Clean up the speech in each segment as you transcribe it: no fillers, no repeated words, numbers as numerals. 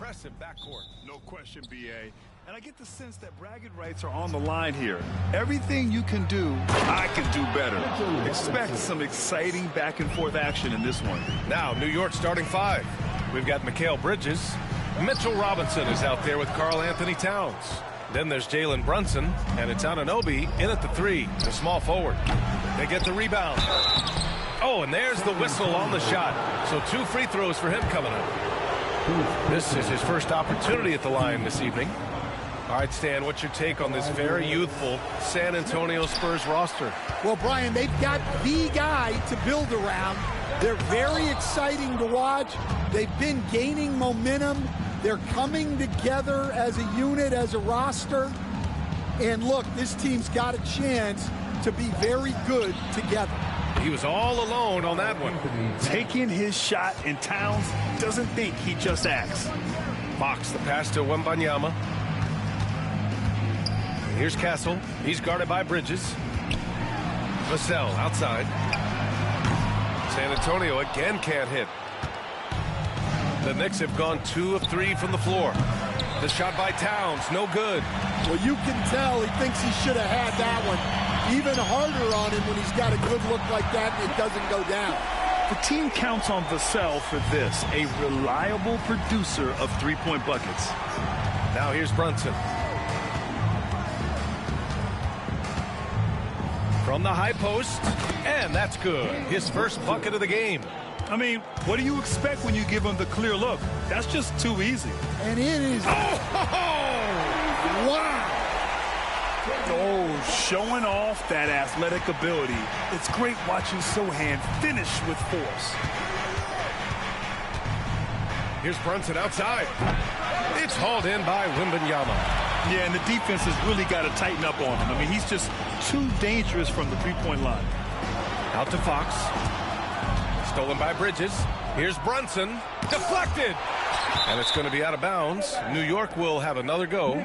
impressive backcourt. No question, B.A. And I get the sense that bragging rights are on the line here. Everything you can do, I can do better. Expect some exciting back-and-forth action in this one. Now, New York starting five. We've got Mikal Bridges. Mitchell Robinson is out there with Karl Anthony Towns. Then there's Jalen Brunson, and it's Anunoby in at the three, the small forward. They get the rebound. Oh, and there's the whistle on the shot. So 2 free throws for him coming up. This is his first opportunity at the line this evening. All right, Stan, what's your take on this very youthful San Antonio Spurs roster? Well, Brian, they've got the guy to build around. They're very exciting to watch. They've been gaining momentum. They're coming together as a unit, as a roster. And look, this team's got a chance to be very good together. He was all alone on that one. Taking his shot, and Towns doesn't think, he just acts. Fox, the pass to Wembanyama. Here's Castle. He's guarded by Bridges. Vassell outside. San Antonio again can't hit. The Knicks have gone 2 of 3 from the floor. The shot by Towns, no good. Well, you can tell he thinks he should have had that one. Even harder on him when he's got a good look like that and it doesn't go down. The team counts on Vassell for this, a reliable producer of three-point buckets. Now here's Brunson. From the high post, and that's good. His first bucket of the game. I mean, what do you expect when you give him the clear look? That's just too easy. And it is. Wow. Oh, showing off that athletic ability. It's great watching Sohan finish with force. Here's Brunson outside. It's hauled in by Wembanyama. Yeah, and the defense has really got to tighten up on him. I mean, he's just too dangerous from the three-point line. Out to Fox. Stolen by Bridges. Here's Brunson. Deflected. And it's going to be out of bounds. New York will have another go.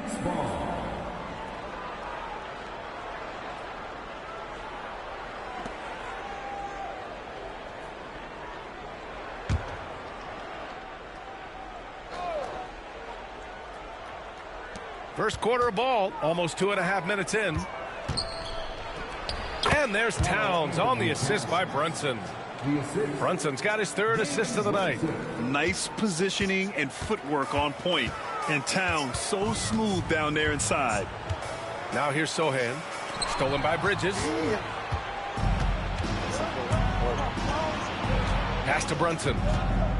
First quarter of ball, almost 2.5 minutes in. And there's Towns on the assist by Brunson. Brunson's got his 3rd assist of the night. Nice positioning and footwork on point. And Towns so smooth down there inside. Now here's Sohan. Stolen by Bridges. Pass to Brunson.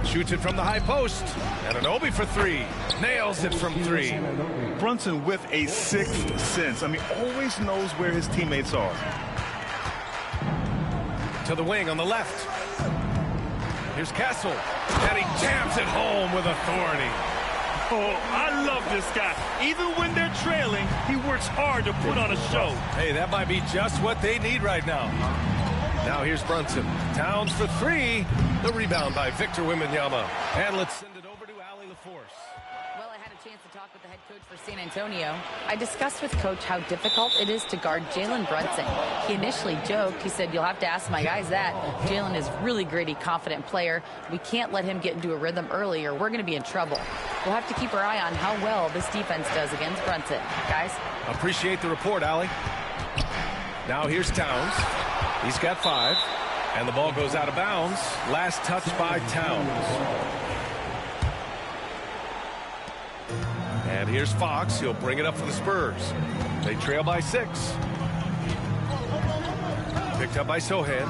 Shoots it from the high post. And Anunoby for 3. Nails it from 3. Brunson with a sixth sense. I mean, always knows where his teammates are. To the wing on the left. Here's Castle. And he jams it home with authority. Oh, I love this guy. Even when they're trailing, he works hard to put on a show. Hey, that might be just what they need right now. Now here's Brunson. Towns for 3. The rebound by Victor Wembanyama. And let's send it over to Allie LaForce. Well, I had a chance to talk with the head coach for San Antonio. I discussed with Coach how difficult it is to guard Jalen Brunson. He initially joked. He said, "You'll have to ask my guys that." Jalen is really gritty, confident player. We can't let him get into a rhythm early or we're going to be in trouble. We'll have to keep our eye on how well this defense does against Brunson. Guys? Appreciate the report, Allie. Now here's Towns. He's got 5. And the ball goes out of bounds. Last touch by Towns. And here's Fox. He'll bring it up for the Spurs. They trail by 6. Picked up by Sohan.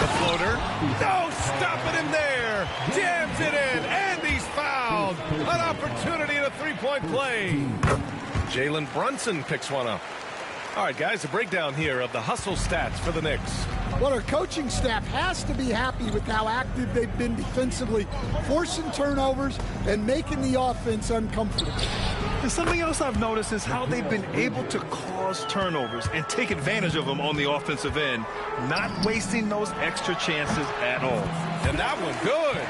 The floater. No, stopping him there. Jams it in. And he's fouled. An opportunity in a 3-point play. Jalen Brunson picks one up. All right, guys, a breakdown here of the hustle stats for the Knicks. Well, our coaching staff has to be happy with how active they've been defensively, forcing turnovers and making the offense uncomfortable. And something else I've noticed is how they've been able to cause turnovers and take advantage of them on the offensive end, not wasting those extra chances at all. And that one, good.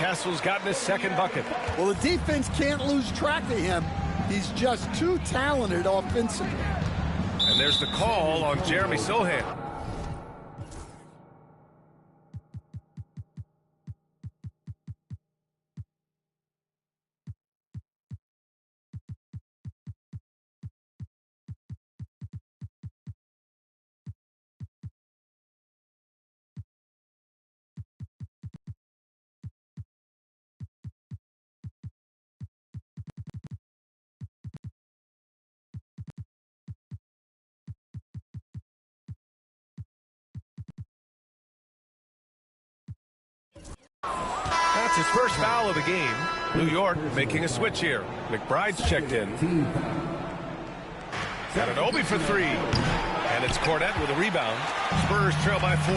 Castle's gotten his 2nd bucket. Well, the defense can't lose track of him. He's just too talented offensively. And there's the call on Jeremy Sohan. his first foul of the game. New York making a switch here. McBride's checked in. Anunoby for three. And it's Cornette with a rebound. Spurs trail by 4.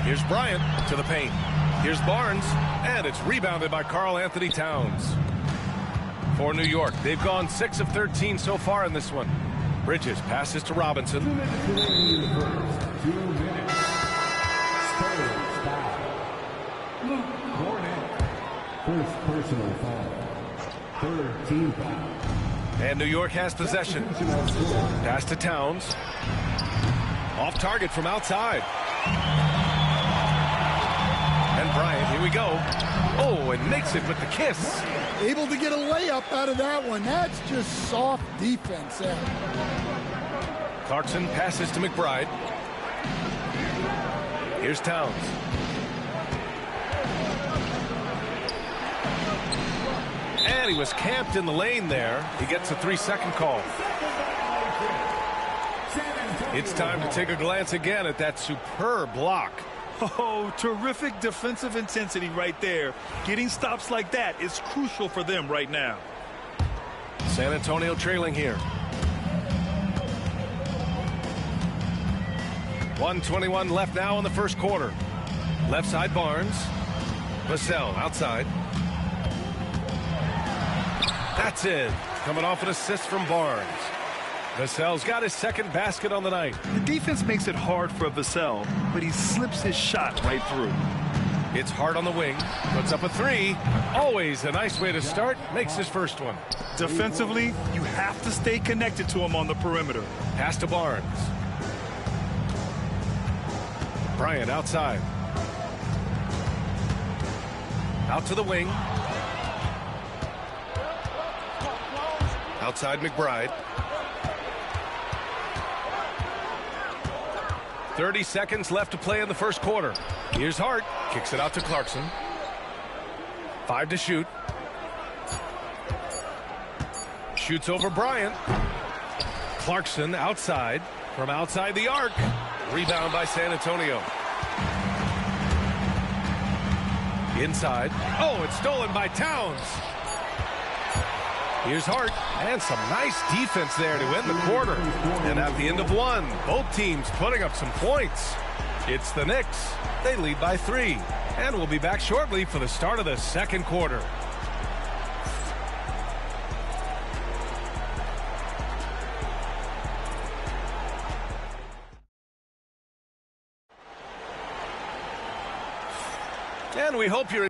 Here's Bryant to the paint. Here's Barnes. And it's rebounded by Karl Anthony Towns. For New York, they've gone 6 of 13 so far in this one. Bridges passes to Robinson. 2 minutes remaining in the first. 2 minutes. Spurs foul. Luke Cornette. First personal foul. Third team foul. And New York has possession. Pass to Towns. Off target from outside. And Bryant, here we go. Oh, and makes it with the kiss. Able to get a layup out of that one. That's just soft defense there. Clarkson passes to McBride. Here's Towns. And he was camped in the lane there. He gets a 3-second call. It's time to take a glance again at that superb block. Oh, terrific defensive intensity right there. Getting stops like that is crucial for them right now. San Antonio trailing here. 1:21 left now in the first quarter. Left side Barnes. Vassell outside. That's it. Coming off an assist from Barnes. Vassell's got his second basket on the night. The defense makes it hard for Vassell, but he slips his shot right through. It's hard on the wing. Puts up a 3. Always a nice way to start. Makes his first one. Defensively, you have to stay connected to him on the perimeter. Pass to Barnes. Bryant outside. Out to the wing. Outside McBride. 30 seconds left to play in the first quarter. Here's Hart. Kicks it out to Clarkson. 5 to shoot. Shoots over Bryant. Clarkson outside. From outside the arc. Rebound by San Antonio. Inside. Oh, it's stolen by Towns. Here's Hart, and some nice defense there to end the quarter. And at the end of one, both teams putting up some points. It's the Knicks. They lead by 3. And we'll be back shortly for the start of the second quarter. And we hope you're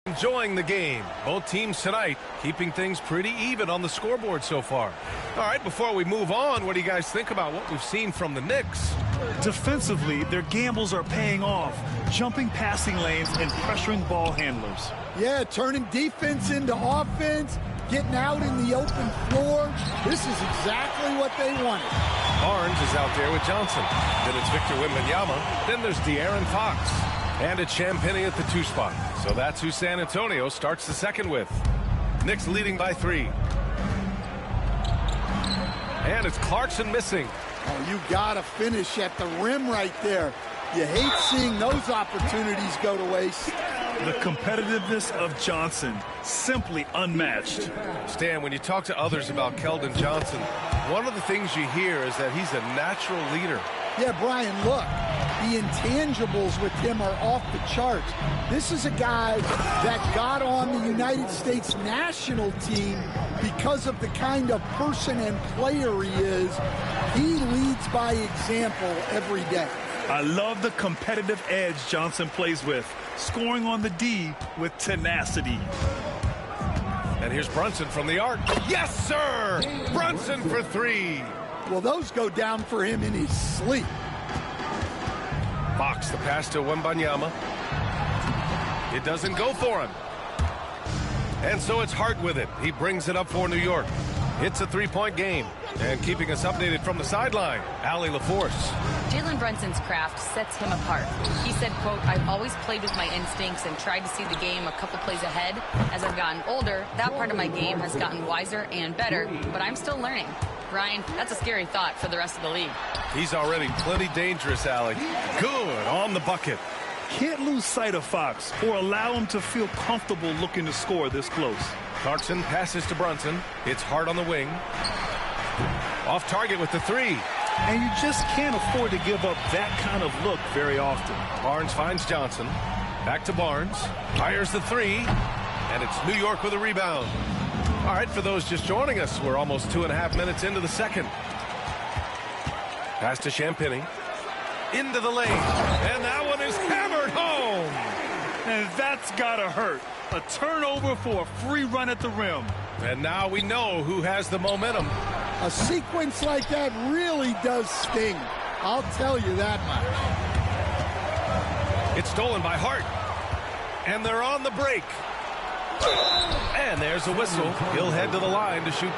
enjoying the game. Both teams tonight keeping things pretty even on the scoreboard so far. All right, before we move on, what do you guys think about what we've seen from the Knicks? Defensively, their gambles are paying off. Jumping passing lanes and pressuring ball handlers. Yeah, turning defense into offense, getting out in the open floor. This is exactly what they wanted. Barnes is out there with Johnson. Then it's Victor Wembanyama. Then there's De'Aaron Fox. And it's Champagnie at the 2 spot. So that's who San Antonio starts the second with. Knicks leading by 3. And it's Clarkson missing. Oh, you got to finish at the rim right there. You hate seeing those opportunities go to waste. The competitiveness of Johnson, simply unmatched. Stan, when you talk to others about Keldon Johnson, one of the things you hear is that he's a natural leader. Yeah, Brian, look, the intangibles with him are off the charts. This is a guy that got on the United States national team because of the kind of person and player he is. He leads by example every day. I love the competitive edge Johnson plays with, scoring on the D with tenacity. And here's Brunson from the arc. Yes, sir! Brunson for three. Well, those go down for him in his sleep. Fox, the pass to Wembanyama. It doesn't go for him. And so it's Hart with it. He brings it up for New York. It's a three-point game. And keeping us updated from the sideline, Allie LaForce. Jalen Brunson's craft sets him apart. He said, quote, "I've always played with my instincts and tried to see the game a couple plays ahead. As I've gotten older, that part of my game has gotten wiser and better, but I'm still learning." Ryan, that's a scary thought for the rest of the league. He's already plenty dangerous, Allie. Good on the bucket. Can't lose sight of Fox or allow him to feel comfortable looking to score this close. Clarkson passes to Brunson. It's Hart on the wing. Off target with the three. And you just can't afford to give up that kind of look very often. Barnes finds Johnson. Back to Barnes. Fires the three. And it's New York with a rebound. All right, for those just joining us, we're almost 2.5 minutes into the second. Pass to Champagny. Into the lane. And that one is hammered home. And that's gotta hurt. A turnover for a free run at the rim. And now we know who has the momentum. A sequence like that really does sting. I'll tell you that much. It's stolen by Hart. And they're on the break. And there's a whistle. He'll head to the line to shoot.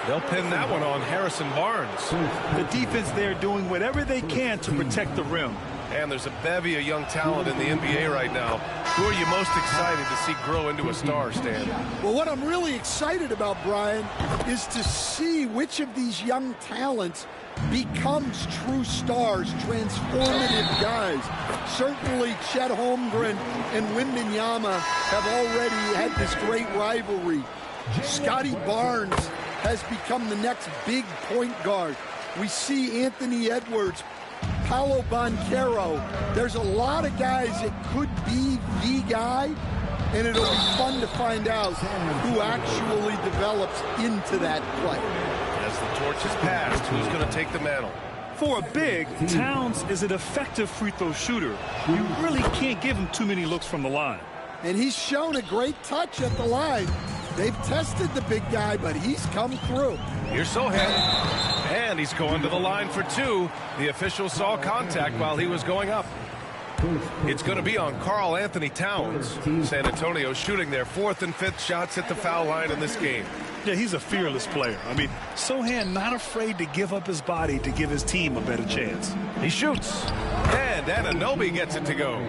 They'll pin that one on Harrison Barnes. The defense there doing whatever they can to protect the rim. And there's a bevy of young talent in the NBA right now. Who are you most excited to see grow into a star, Stan? Well, what I'm really excited about, Brian, is to see which of these young talents becomes true stars, transformative guys. Certainly Chet Holmgren and Wembanyama have already had this great rivalry. Scotty Barnes has become the next big point guard. We see Anthony Edwards, Paolo Banchero. There's a lot of guys that could be the guy, and it'll be fun to find out who actually develops into that play. As the torch is passed, who's going to take the mantle? For a big, Towns is an effective free throw shooter. You really can't give him too many looks from the line. And he's shown a great touch at the line. They've tested the big guy, but he's come through. Here's Sohan. And he's going to the line for two. The official saw contact while he was going up. It's going to be on Karl Anthony Towns. San Antonio shooting their 4th and 5th shots at the foul line in this game. Yeah, he's a fearless player. I mean, Sohan not afraid to give up his body to give his team a better chance. He shoots. And Anunoby gets it to go.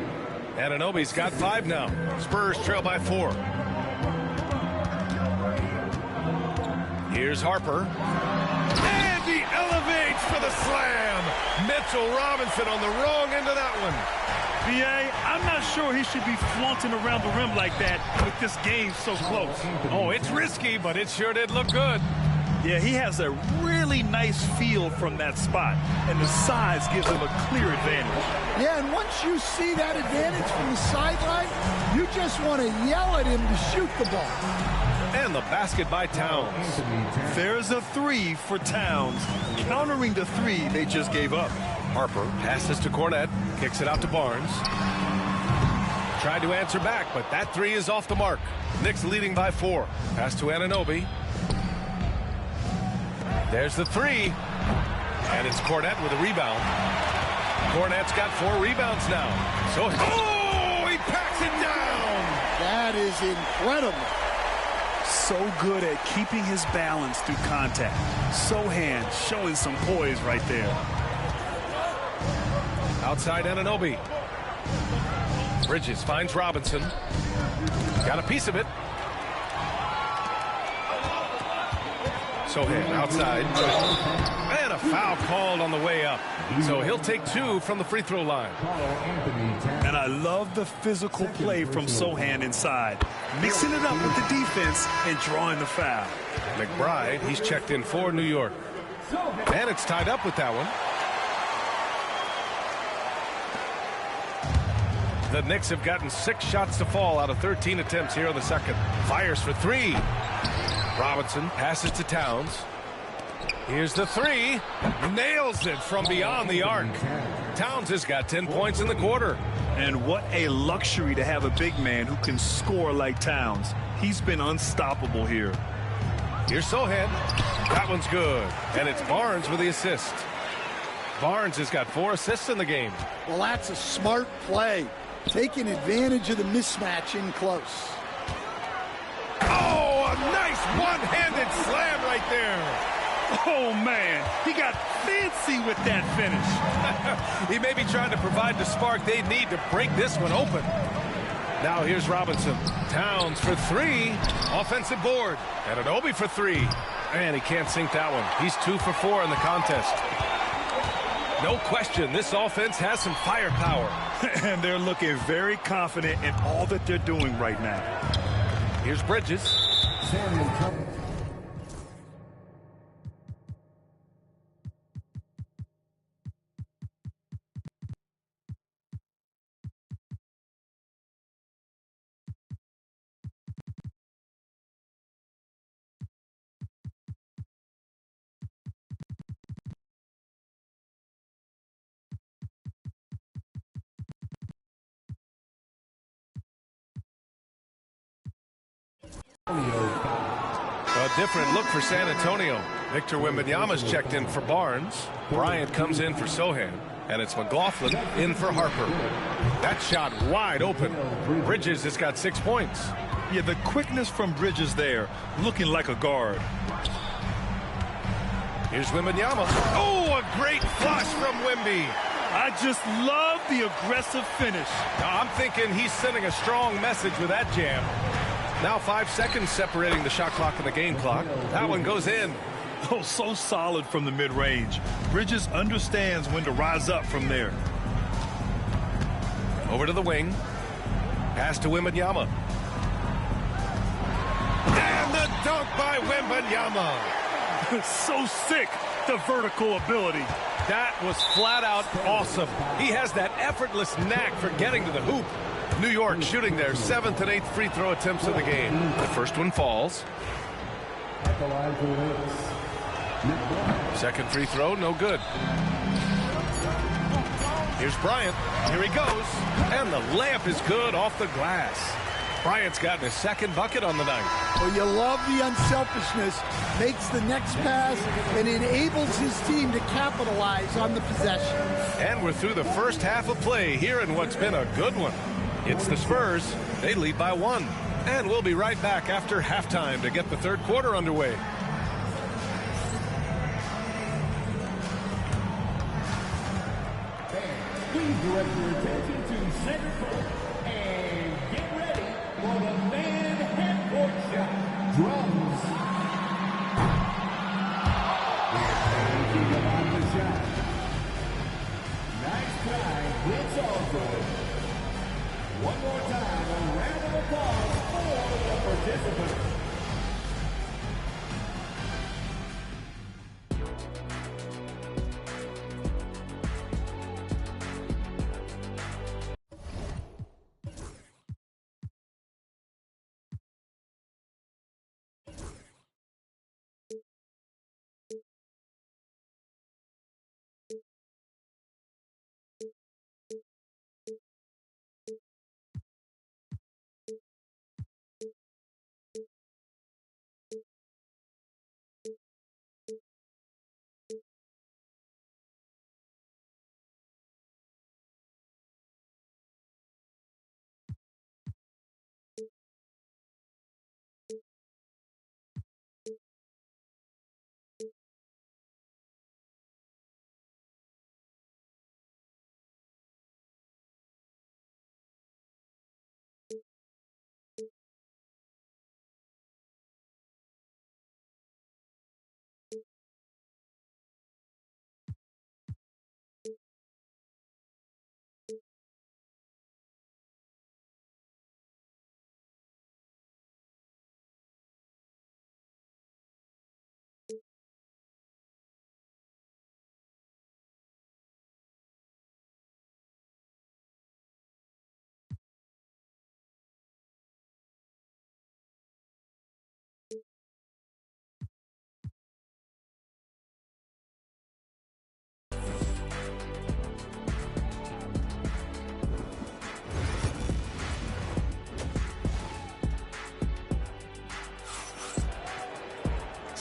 Anunoby's got 5 now. Spurs trail by 4. Here's Harper. And he elevates for the slam. Mitchell Robinson on the wrong end of that one. B.A., I'm not sure he should be flaunting around the rim like that with this game so close. Oh, it's risky, but it sure did look good. Yeah, he has a really nice feel from that spot, and the size gives him a clear advantage. Yeah, and once you see that advantage from the sideline, you just want to yell at him to shoot the ball. And the basket by Towns. There's a 3 for Towns, countering the 3 they just gave up. Harper passes to Cornette, kicks it out to Barnes. Tried to answer back, but that 3 is off the mark. Knicks leading by 4. Pass to Anunoby. There's the 3. And it's Cornette with a rebound. Cornette's got 4 rebounds now. So, oh, he packs it down. That is incredible. So good at keeping his balance through contact. Sohan showing some poise right there. Outside Anunoby. Bridges finds Robinson. Got a piece of it. Sohan outside. And a foul called on the way up. So he'll take 2 from the free throw line. And I love the physical play from Sohan inside. Mixing it up with the defense and drawing the foul. McBride, he's checked in for New York. And it's tied up with that one. The Knicks have gotten 6 shots to fall out of 13 attempts here in the second. Fires for 3. Robinson passes to Towns. Here's the 3. Nails it from beyond the arc. Towns has got 10 points in the quarter. And what a luxury to have a big man who can score like Towns. He's been unstoppable here. Here's Sohan. That one's good. And it's Barnes with the assist. Barnes has got 4 assists in the game. Well, that's a smart play. Taking advantage of the mismatch in close. Oh, a nice one-handed slam right there. Oh, man, he got fancy with that finish. He may be trying to provide the spark they need to break this one open. Now here's Robinson. Towns for 3. Offensive board. And an Obi for 3. And he can't sink that one. He's 2 for 4 in the contest. No question, this offense has some firepower. And they're looking very confident in all that they're doing right now. Here's Bridges. A different look for San Antonio. Victor Wembanyama's checked in for Barnes. Bryant comes in for Sohan. And it's McLaughlin in for Harper. That shot wide open. Bridges has got 6 points. Yeah, the quickness from Bridges there, looking like a guard. Here's Wembanyama. Oh, a great flush from Wemby. I just love the aggressive finish. Now, I'm thinking he's sending a strong message with that jam. Now 5 seconds separating the shot clock and the game clock. That one goes in. Oh, so solid from the mid-range. Bridges understands when to rise up from there. Over to the wing. Pass to Wembanyama. And the dunk by Wembanyama. So sick, the vertical ability. That was flat out awesome. He has that effortless knack for getting to the hoop. New York shooting their 7th and 8th free throw attempts of the game. The first one falls. Second free throw, no good. Here's Bryant. Here he goes. And the layup is good off the glass. Bryant's gotten his 2nd bucket on the night. Well, you love the unselfishness. Makes the next pass and enables his team to capitalize on the possession. And we're through the first half of play here in what's been a good one. It's the Spurs. They lead by 1. And we'll be right back after halftime to get the third quarter underway. Please direct your attention to center court and get ready for the man half-court shot. Drums. We're thinking about the shot. Nice try. It's all good. One more time, a round of applause for the participants.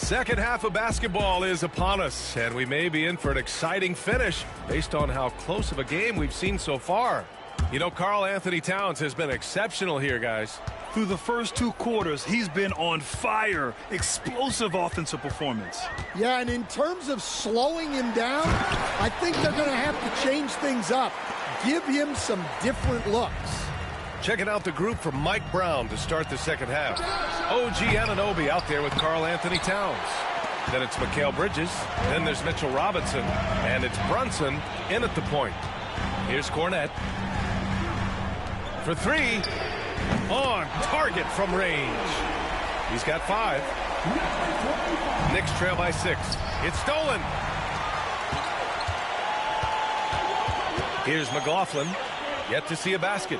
Second half of basketball is upon us, and we may be in for an exciting finish based on how close of a game we've seen so far. You know, Karl Anthony Towns has been exceptional here, guys. Through the first 2 quarters, he's been on fire. Explosive offensive performance. Yeah, and in terms of slowing him down, I think they're going to have to change things up. Give him some different looks. Checking out the group from Mike Brown to start the second half. OG Anunoby out there with Karl Anthony Towns. Then it's Mikal Bridges. Then there's Mitchell Robinson. And it's Brunson in at the point. Here's Cornette. For 3. On target from range. He's got 5. Knicks trail by 6. It's stolen. Here's McLaughlin. Yet to see a basket.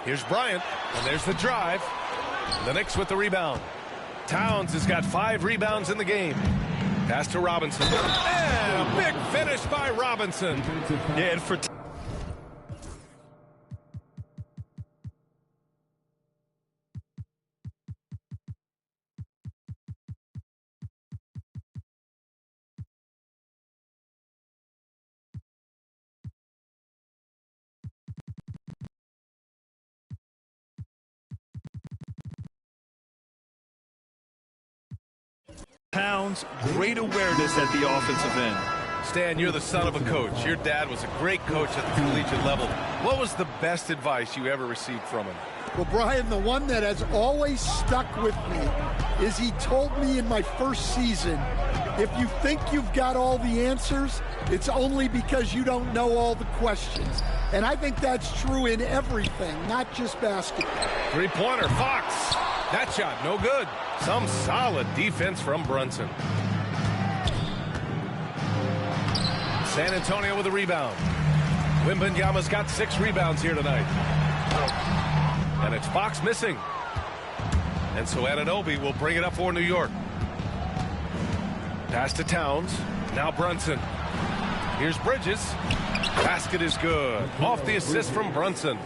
Here's Bryant, and there's the drive. The Knicks with the rebound. Towns has got 5 rebounds in the game. Pass to Robinson. And a big finish by Robinson. Yeah, and for Towns, great awareness at the offensive end. Stan, you're the son of a coach. Your dad was a great coach at the collegiate level. What was the best advice you ever received from him? Well, Brian, the one that has always stuck with me is he told me in my first season, if you think you've got all the answers, it's only because you don't know all the questions. And I think that's true in everything, not just basketball. Three-pointer, Fox. That shot, no good. Some solid defense from Brunson. San Antonio with a rebound. Wembanyama's got 6 rebounds here tonight. And it's Fox missing. And so Anunoby will bring it up for New York. Pass to Towns. Now Brunson. Here's Bridges. Basket is good. Off the assist from Brunson.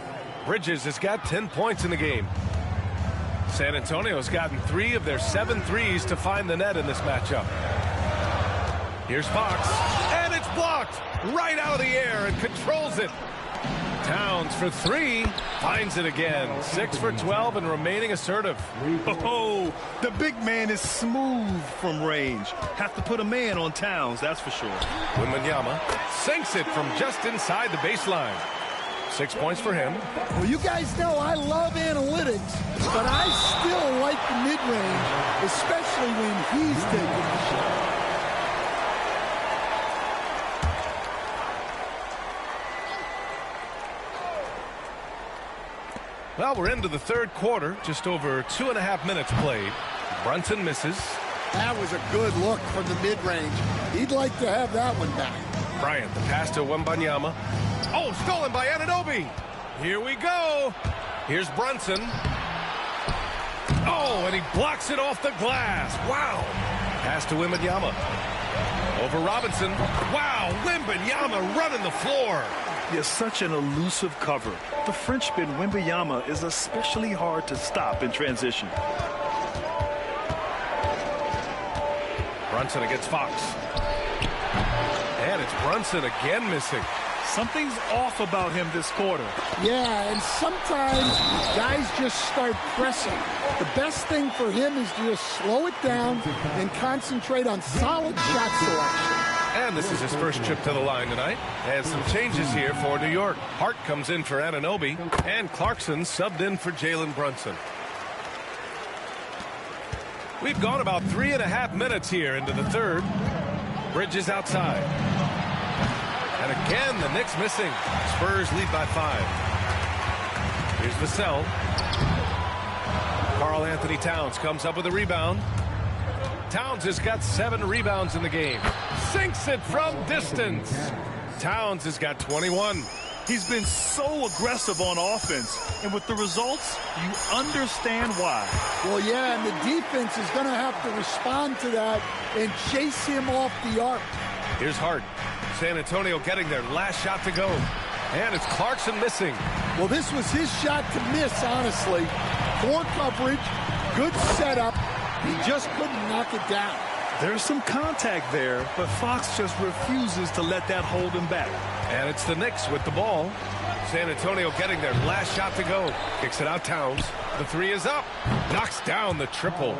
Bridges has got 10 points in the game. San Antonio's gotten 3 of their 7 threes to find the net in this matchup. Here's Fox. And it's blocked right out of the air and controls it. Towns for 3. Finds it again. 6 for 12 and remaining assertive. Oh, the big man is smooth from range. Have to put a man on Towns, that's for sure. Wembanyama sinks it from just inside the baseline. 6 points for him. Well, you guys know I love analytics, but I still like the mid-range, especially when he's taking the shot. Well, we're into the third quarter. Just over 2.5 minutes played. Brunson misses. That was a good look from the mid-range. He'd like to have that one back. Bryant, the pass to Wembanyama. Oh, stolen by Anunoby. Here we go. Here's Brunson. Oh, and he blocks it off the glass. Wow. Pass to Wembanyama. Over Robinson. Wow, Wembanyama running the floor. He has such an elusive cover. The Frenchman Wembanyama is especially hard to stop in transition. Brunson against Fox. And it's Brunson again missing. Something's off about him this quarter. Yeah, and sometimes guys just start pressing. The best thing for him is to just slow it down and concentrate on solid shot selection. And this is his first trip to the line tonight. And some changes here for New York. Hart comes in for Anunoby, and Clarkson subbed in for Jalen Brunson. We've gone about 3.5 minutes here into the third. Bridges outside. And again, the Knicks missing. Spurs lead by 5. Here's Vassell. Karl Anthony Towns comes up with a rebound. Towns has got 7 rebounds in the game. Sinks it from distance. Towns has got 21. He's been so aggressive on offense, and with the results, you understand why. Well, yeah, and the defense is going to have to respond to that and chase him off the arc. Here's Hart. San Antonio getting their last shot to go. And it's Clarkson missing. Well, this was his shot to miss, honestly. Poor coverage, Good setup. He just couldn't knock it down. There's some contact there, but Fox just refuses to let that hold him back. And it's the Knicks with the ball. San Antonio getting their last shot to go. Kicks it out Towns. The three is up. Knocks down the triple.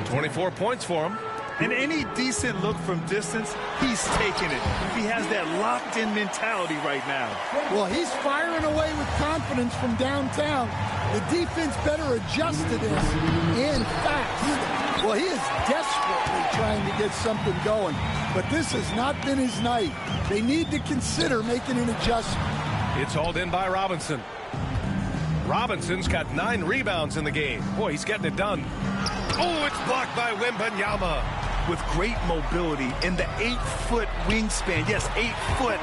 24 points for him. And any decent look from distance, he's taking it. He has that locked-in mentality right now. Well, he's firing away with confidence from downtown. The defense better adjust to this and fast. Well, he is desperately trying to get something going, but this has not been his night. They need to consider making an adjustment. It's hauled in by Robinson. Robinson's got 9 rebounds in the game. Boy, he's getting it done. Oh, it's blocked by Wembanyama. With great mobility and the 8-foot wingspan. Yes, 8 foot.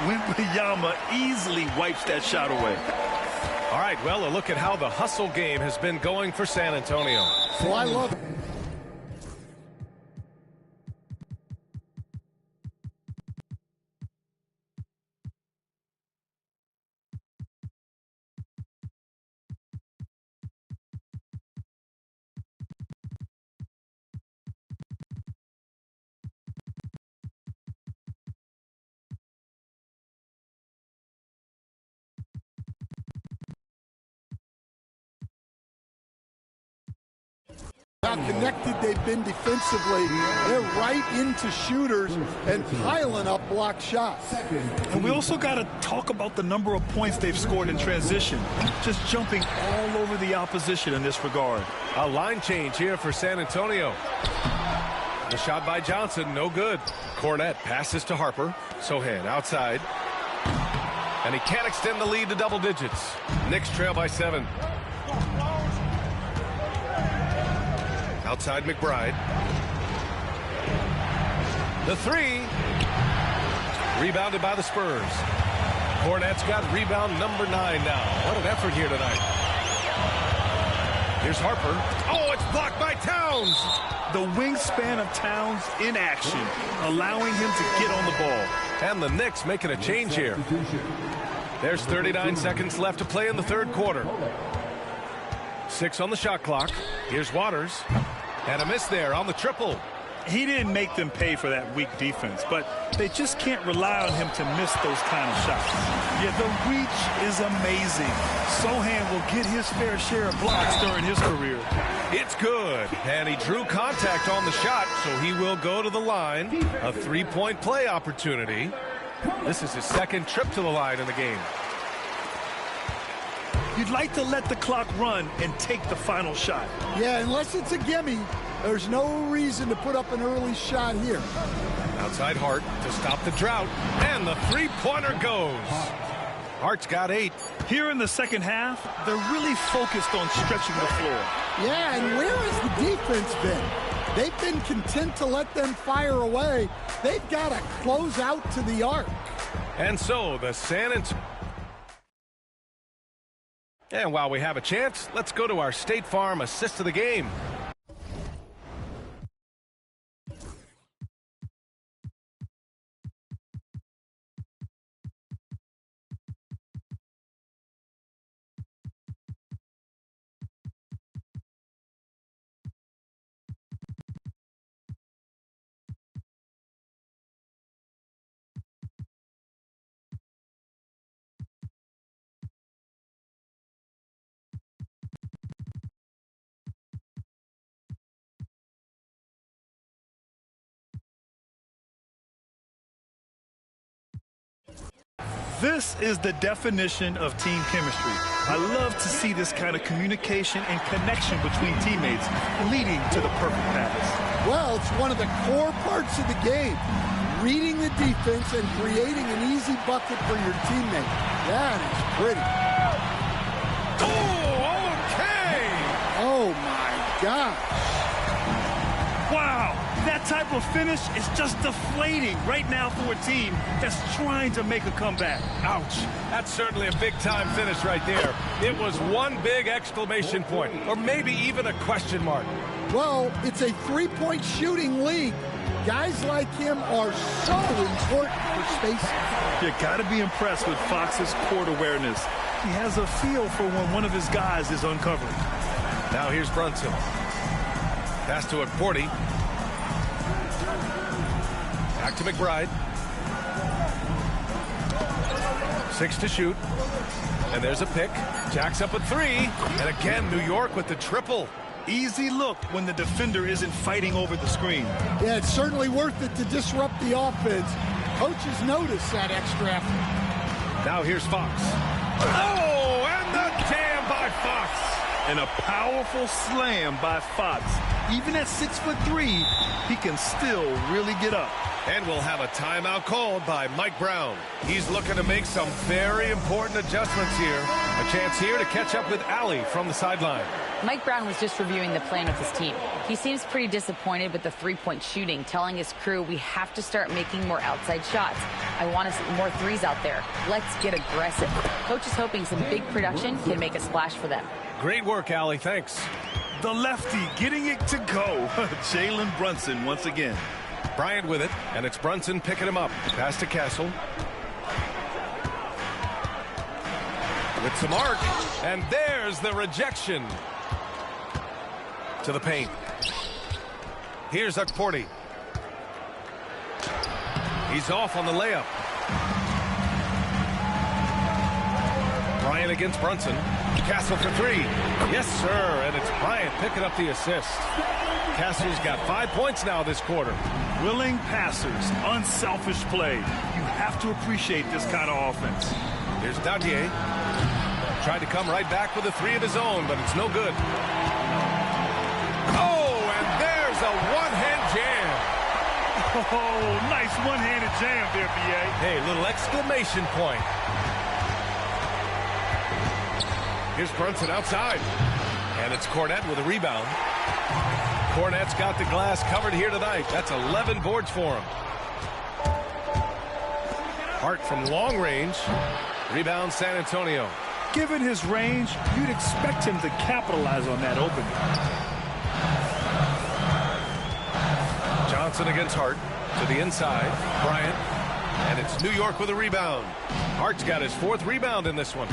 Wembanyama easily wipes that shot away. All right, well, a look at how the hustle game has been going for San Antonio. So I love it. How connected they've been defensively. They're right into shooters and piling up block shots. And we also got to talk about the number of points they've scored in transition. Just jumping all over the opposition in this regard. A line change here for San Antonio. The shot by Johnson, no good. Cornette passes to Harper. Sohan outside. And he can't extend the lead to double digits. Knicks trail by 7. Outside McBride. The three. Rebounded by the Spurs. Cornette's got rebound number 9 now. What an effort here tonight. Here's Harper. Oh, it's blocked by Towns. The wingspan of Towns in action, allowing him to get on the ball. And the Knicks making a change here. There's 39 seconds left to play in the third quarter. 6 on the shot clock. Here's Waters. And a miss there on the triple. He didn't make them pay for that weak defense, but they just can't rely on him to miss those kind of shots. Yeah, the reach is amazing. Sohan will get his fair share of blocks during his career. It's good. And he drew contact on the shot, so he will go to the line. A 3-point play opportunity. This is his second trip to the line in the game. You'd like to let the clock run and take the final shot. Yeah, unless it's a gimme, there's no reason to put up an early shot here. Outside Hart to stop the drought. And the three-pointer goes. Hart's got 8. Here in the second half, they're really focused on stretching the floor. Yeah, and where has the defense been? They've been content to let them fire away. They've got to close out to the arc. And so the San Antonio. And while we have a chance, let's go to our State Farm assist of the game. This is the definition of team chemistry. I love to see this kind of communication and connection between teammates leading to the perfect pass. Well, it's one of the core parts of the game. Reading the defense and creating an easy bucket for your teammate. That is pretty. Oh, okay! Oh, my gosh. Wow, that type of finish is just deflating right now for a team that's trying to make a comeback. Ouch. That's certainly a big-time finish right there. It was one big exclamation point, or maybe even a question mark. Well, it's a three-point shooting league. Guys like him are so important for spacing. You got to be impressed with Fox's court awareness. He has a feel for when one of his guys is uncovered. Now here's Brunson. Pass to Akporti. Back to McBride. 6 to shoot. And there's a pick. Jacks up at 3. And again, New York with the triple. Easy look when the defender isn't fighting over the screen. Yeah, it's certainly worth it to disrupt the offense. Coaches notice that extra effort. Now here's Fox. Oh, and the jam by Fox. And a powerful slam by Fox. Even at 6'3", he can still really get up. And we'll have a timeout called by Mike Brown. He's looking to make some very important adjustments here. A chance here to catch up with Allie from the sideline. Mike Brown was just reviewing the plan with his team. He seems pretty disappointed with the three-point shooting, telling his crew we have to start making more outside shots. I want to see more threes out there. Let's get aggressive. Coach is hoping some big production can make a splash for them. Great work, Allie. Thanks. The lefty getting it to go. Jalen Brunson once again. Bryant with it, and it's Brunson picking him up. Pass to Castle. With some arc, and there's the rejection. To the paint. Here's Akporti. He's off on the layup. Bryant against Brunson. Castle for 3. Yes, sir, and it's Bryant picking up the assist. Castle's got 5 points now this quarter. Willing passers, unselfish play. You have to appreciate this kind of offense. Here's Dadier. Tried to come right back with a 3 of his own, but it's no good. Oh, and there's a one-hand jam. Oh, nice one-handed jam there, B.A. Hey, little exclamation point. Here's Brunson outside. And it's Cornette with a rebound. Cornette's got the glass covered here tonight. That's 11 boards for him. Hart from long range. Rebound San Antonio. Given his range, you'd expect him to capitalize on that opening. Johnson against Hart. To the inside. Bryant. And it's New York with a rebound. Hart's got his 4th rebound in this one.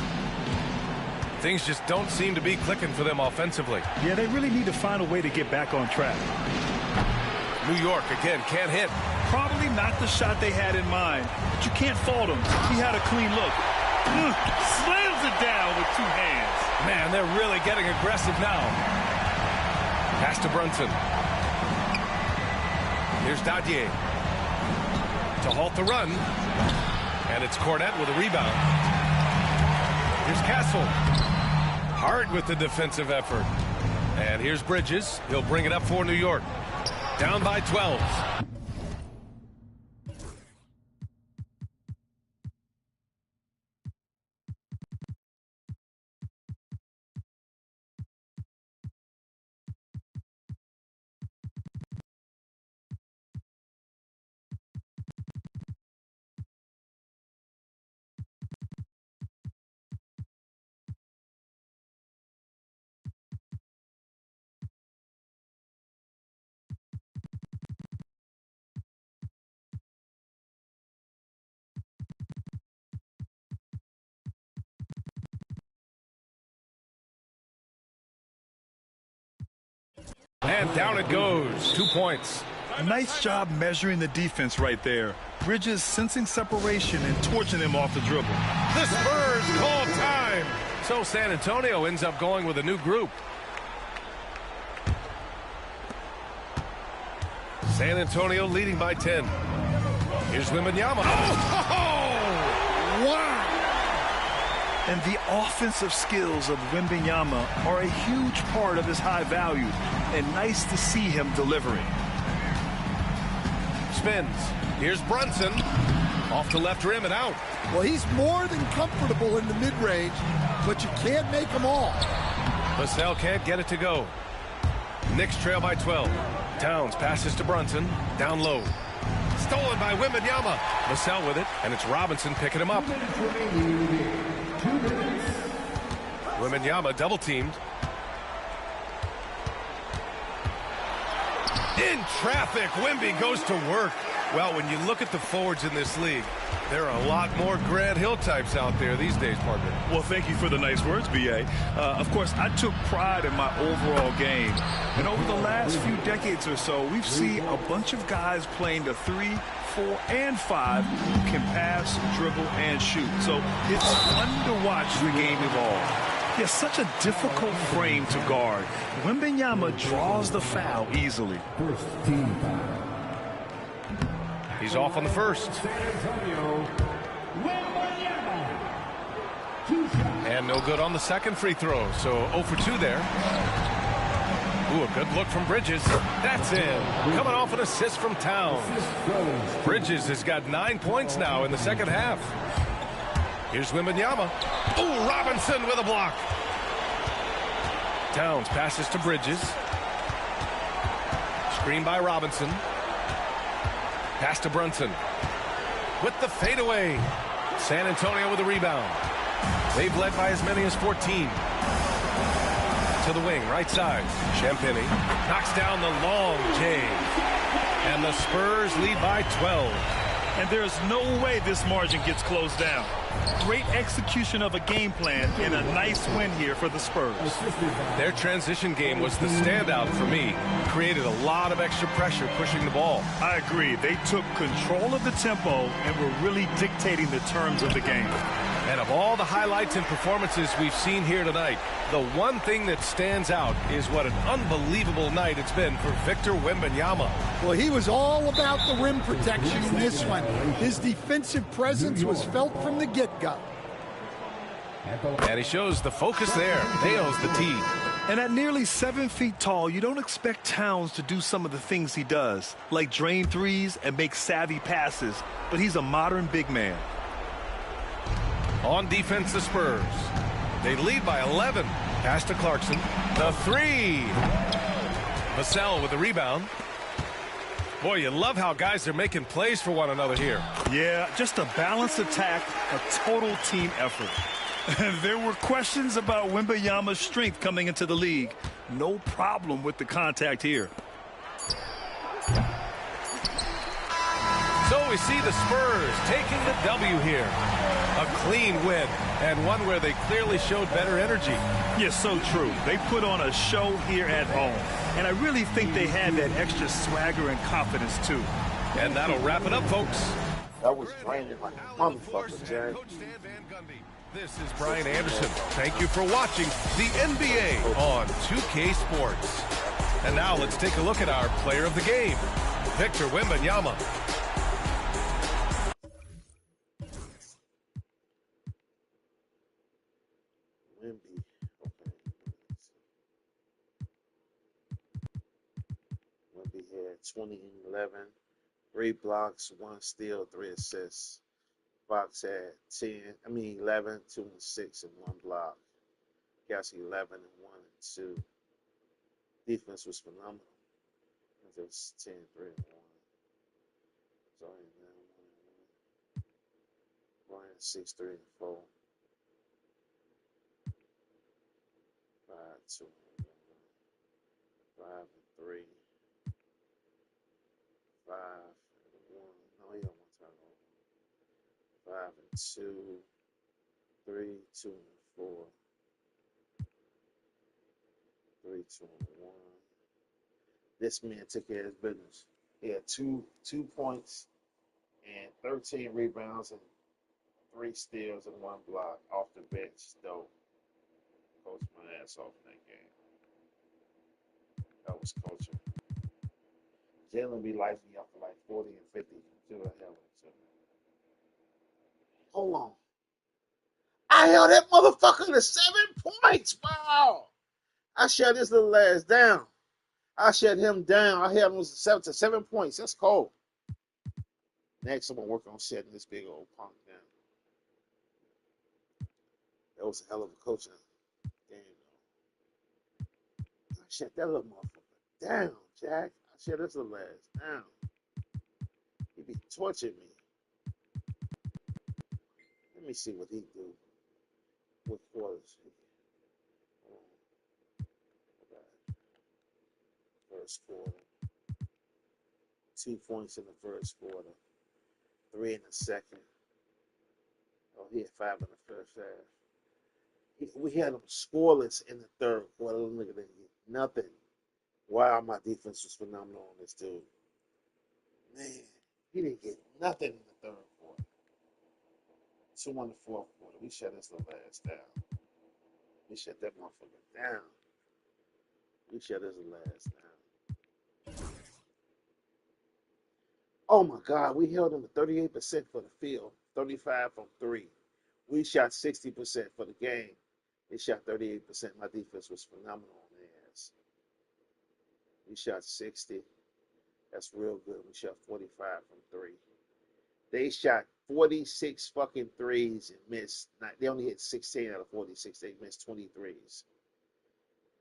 Things just don't seem to be clicking for them offensively. Yeah, they really need to find a way to get back on track. New York, again, can't hit. Probably not the shot they had in mind, but you can't fault him. He had a clean look. Slams it down with 2 hands. Man, they're really getting aggressive now. Pass to Brunson. Here's Dadier. To halt the run. And it's Cornette with a rebound. Here's Castle. Hart with the defensive effort. And here's Bridges. He'll bring it up for New York. Down by 12. And down it goes. 2 points. Nice job measuring the defense right there. Bridges sensing separation and torching him off the dribble. The Spurs call time. So San Antonio ends up going with a new group. San Antonio leading by 10. Here's Wembanyama. Oh! Wow! And the offensive skills of Wembanyama are a huge part of his high value. And nice to see him delivering. Spins. Here's Brunson. Off the left rim and out. Well, he's more than comfortable in the mid-range, but you can't make them all. Vassell can't get it to go. Knicks trail by 12. Towns passes to Brunson. Down low. Stolen by Wembanyama. Vassell with it, and it's Robinson picking him up. Wembanyama double-teamed. In traffic, Wemby goes to work. Well, when you look at the forwards in this league, there are a lot more Grant Hill types out there these days, partner. Well, thank you for the nice words, B.A. Of course, I took pride in my overall game. And over the last few decades or so, we've seen a bunch of guys playing the 3, 4, and 5 who can pass, dribble, and shoot. So it's fun to watch the game evolve. It's such a difficult frame to guard. Wembanyama draws the foul easily. First team foul. He's off on the first. San Antonio, Wembanyama. 2 shots. And no good on the second free throw. So 0 for 2 there. Ooh, a good look from Bridges. That's in. Coming off an assist from Towns. Bridges has got 9 points now in the second half. Here's Wembanyama. Ooh, Robinson with a block. Towns passes to Bridges. Screen by Robinson. Pass to Brunson. With the fadeaway. San Antonio with a rebound. They've led by as many as 14. To the wing, right side. Champagny knocks down the long J. And the Spurs lead by 12. And there's no way this margin gets closed down. Great execution of a game plan and a nice win here for the Spurs. Their transition game was the standout for me. Created a lot of extra pressure pushing the ball. I agree. They took control of the tempo and were really dictating the terms of the game. And of all the highlights and performances we've seen here tonight, the one thing that stands out is what an unbelievable night it's been for Victor Wembanyama. Well, he was all about the rim protection in this one. His defensive presence was felt from the get-go. And he shows the focus there. Nails the tee. And at nearly 7 feet tall, you don't expect Towns to do some of the things he does, like drain threes and make savvy passes, but he's a modern big man. On defense, the Spurs. They lead by 11. Pass to Clarkson. The 3. Vassell with the rebound. Boy, you love how guys are making plays for one another here. Yeah, just a balanced attack, a total team effort. There were questions about Wembanyama's strength coming into the league. No problem with the contact here. So we see the Spurs taking the W here. A clean win, and one where they clearly showed better energy. Yes, so true. They put on a show here at home, and I really think they had that extra swagger and confidence, too. And that'll wrap it up, folks. That was draining like a motherfucker, Jared. This is Brian Anderson. Thank you for watching the NBA on 2K Sports. And now let's take a look at our player of the game, Victor Wembanyama. Wemby had 20 and 11, 3 blocks, 1 steal, 3 assists. Fox had 11, 2 and 6 and 1 block. Cassie 11 and 1 and 2. Defense was phenomenal. It was 10, 3 and 1. Sorry, 1 and 1. Brian 6, 3 and 4. 5, 2 and 1. 5 and 3. 5 and 1. No, he don't want to turn over. 5 and 2. 3, 2 and 4. 3, 2 and 1. This man took care of his business. He had two points and 13 rebounds and 3 steals and 1 block off the bench. Though, coached my ass off in that game. That was coaching. Jalen be lighting me up for like 40 and 50. Do the hell with it. Hold on. I held that motherfucker to 7 points. Wow. I shut this little ass down. I shut him down. I held him to 7 points. That's cold. Next, I'm going to work on shutting this big old punk down. That was a hell of a coaching game, though. I shut that little motherfucker down, Jack. I shut this little ass down. He be torturing me. Let me see what he do. What quarters? First quarter. 2 points in the first quarter, 3 in the second. Oh, he had 5 in the first half. We had them scoreless in the third quarter. Look at that. Nothing. Wow, my defense was phenomenal on this dude. Man, he didn't get nothing in the third quarter. 2 in the fourth quarter. We shut his little ass down. We shut that motherfucker down. We shut his little ass down. Oh my God, we held him to 38% for the field, 35 from 3. We shot 60% for the game. They shot 38%. My defense was phenomenal on their ass. We shot 60. That's real good. We shot 45 from 3. They shot 46 fucking threes and missed. They only hit 16 out of 46. They missed 23s.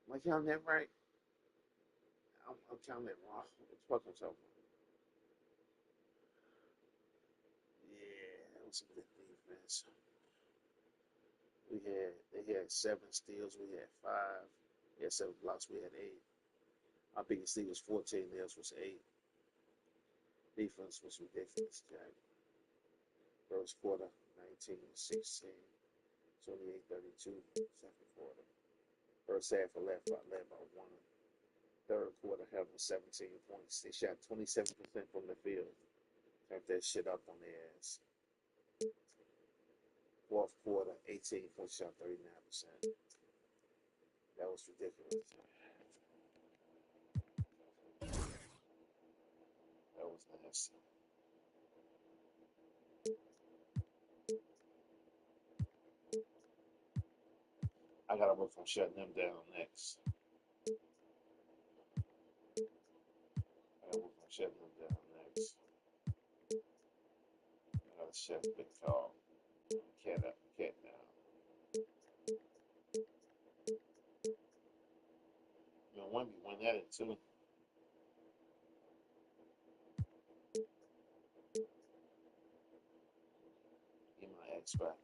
Am I counting that right? I'm counting that wrong. What the fuck am I talking about? Yeah, that was a good defense. They had 7 steals. We had 5. They had 7 blocks. We had 8. Our biggest steal was 14. Theirs was 8. Defense was ridiculous, Jack. First quarter, 19-16, 28-32. Second quarter. First half, led by 1. Third quarter, having 17 points. They shot 27% from the field. Got that shit up on their ass. Fourth quarter, 18 points, shot 39%. That was ridiculous. That was nasty. I gotta work on shutting them down next. I gotta work on shutting them down next. I gotta shut Big Dog. Cat up, cat down. Wemby went at it too. He my X factor.